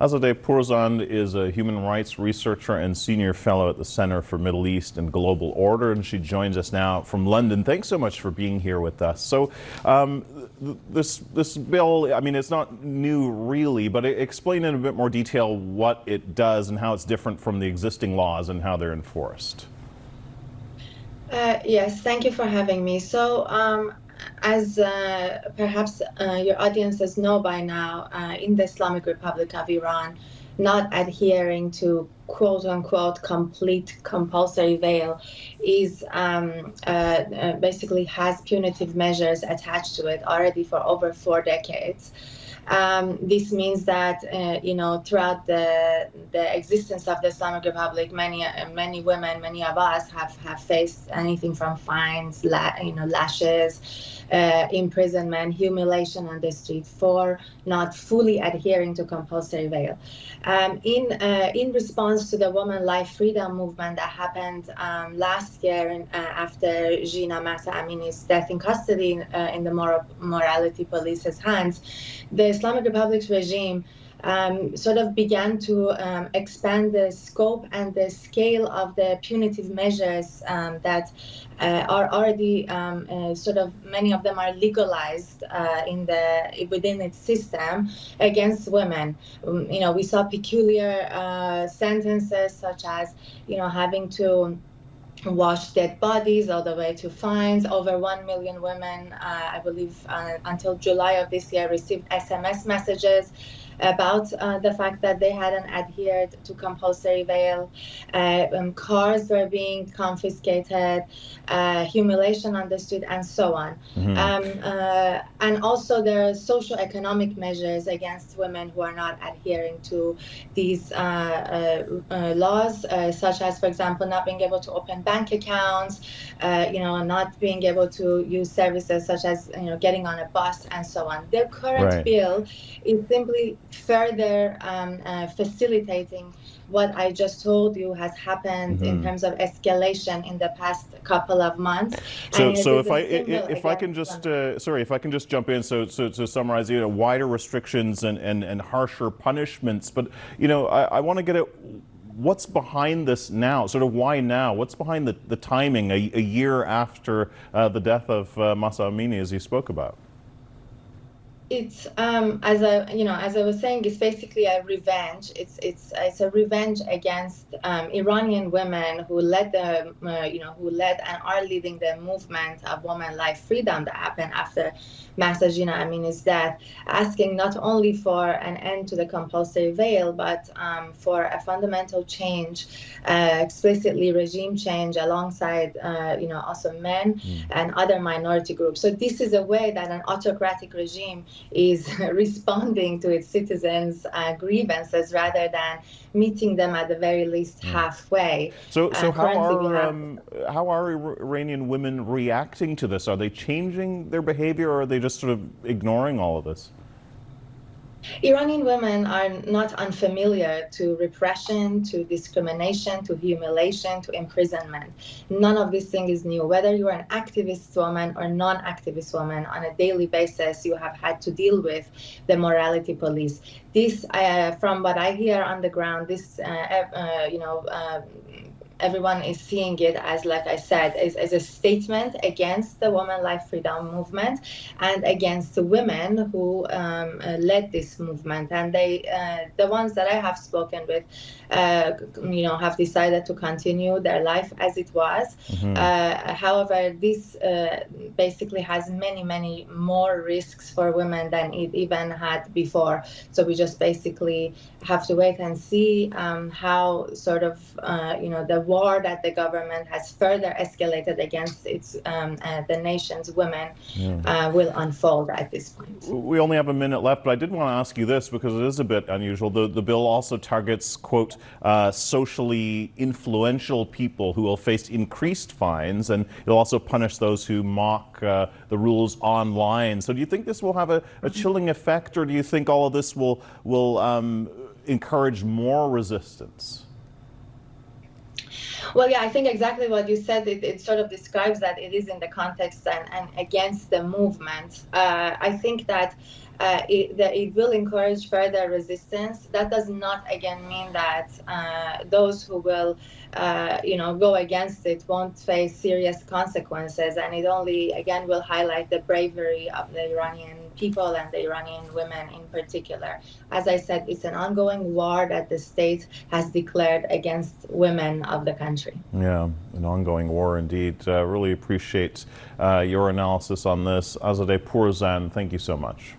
Azadeh Pourzand is a human rights researcher and senior fellow at the Center for Middle East and Global Order, and she joins us now from London. Thanks so much for being here with us. So this bill, I mean, it's not new really, but explain in a bit more detail what it does and how it's different from the existing laws and how they're enforced. Yes, thank you for having me. So, as perhaps your audiences know by now, in the Islamic Republic of Iran, not adhering to quote unquote complete compulsory veil is basically has punitive measures attached to it already for over 4 decades. This means that throughout the existence of the Islamic Republic, many women, many of us have faced anything from fines, lashes, imprisonment, humiliation on the street for not fully adhering to compulsory veil. In response to the Women Life Freedom movement that happened last year after Gina Mahsa Amini's death in custody in the morality police's hands, the Islamic Republic's regime sort of began to expand the scope and the scale of the punitive measures that are already sort of many of them are legalized within its system against women. We saw peculiar sentences such as having to wash dead bodies, all the way to fines. Over 1 million women, I believe, until July of this year, received SMS messages about the fact that they hadn't adhered to compulsory veil. Cars were being confiscated, humiliation on the street, and so on. And also there are socio-economic measures against women who are not adhering to these laws, such as, for example, not being able to open bank accounts, not being able to use services such as getting on a bus and so on. Their current bill is simply further facilitating what I just told you has happened in terms of escalation in the past couple of months. So if I can just jump in, so to summarize, wider restrictions and harsher punishments, but I want to get at what's behind this now. Sort of why now? What's behind the timing a year after the death of Mahsa Amini, as you spoke about? It's as I was saying, it's basically a revenge. It's a revenge against Iranian women who led and are leading the movement of women life freedom that happened after Mahsa Gina Amini's death, asking not only for an end to the compulsory veil, but for a fundamental change, explicitly regime change, alongside also men and other minority groups. So this is a way that an autocratic regime is responding to its citizens' grievances rather than meeting them at the very least halfway. So how are Iranian women reacting to this? Are they changing their behavior, or are they just sort of ignoring all of this? Iranian women are not unfamiliar to repression, to discrimination, to humiliation, to imprisonment. None of this thing is new. Whether you are an activist woman or non-activist woman, on a daily basis, you have had to deal with the morality police. This, from what I hear on the ground, this, everyone is seeing it as, like I said, as a statement against the Women Life Freedom movement and against the women who led this movement. And they, the ones that I have spoken with, have decided to continue their life as it was. However, this basically has many, many more risks for women than it even had before. So we just basically have to wait and see how sort of, the war that the government has further escalated against its the nation's women will unfold at this point. We only have a minute left, but I did want to ask you this because it is a bit unusual. The bill also targets, quote, socially influential people who will face increased fines, and it'll also punish those who mock the rules online. So do you think this will have a chilling effect, or do you think all of this will encourage more resistance? Well, yeah, I think exactly what you said, it sort of describes that it is in the context and against the movement. I think that it will encourage further resistance. That does not again mean that those who will go against it won't face serious consequences, and it only again will highlight the bravery of the Iranian people and the Iranian women in particular. As I said, it's an ongoing war that the state has declared against women of the country. Yeah, an ongoing war indeed. Really appreciate your analysis on this. Azadeh Pourzand, thank you so much.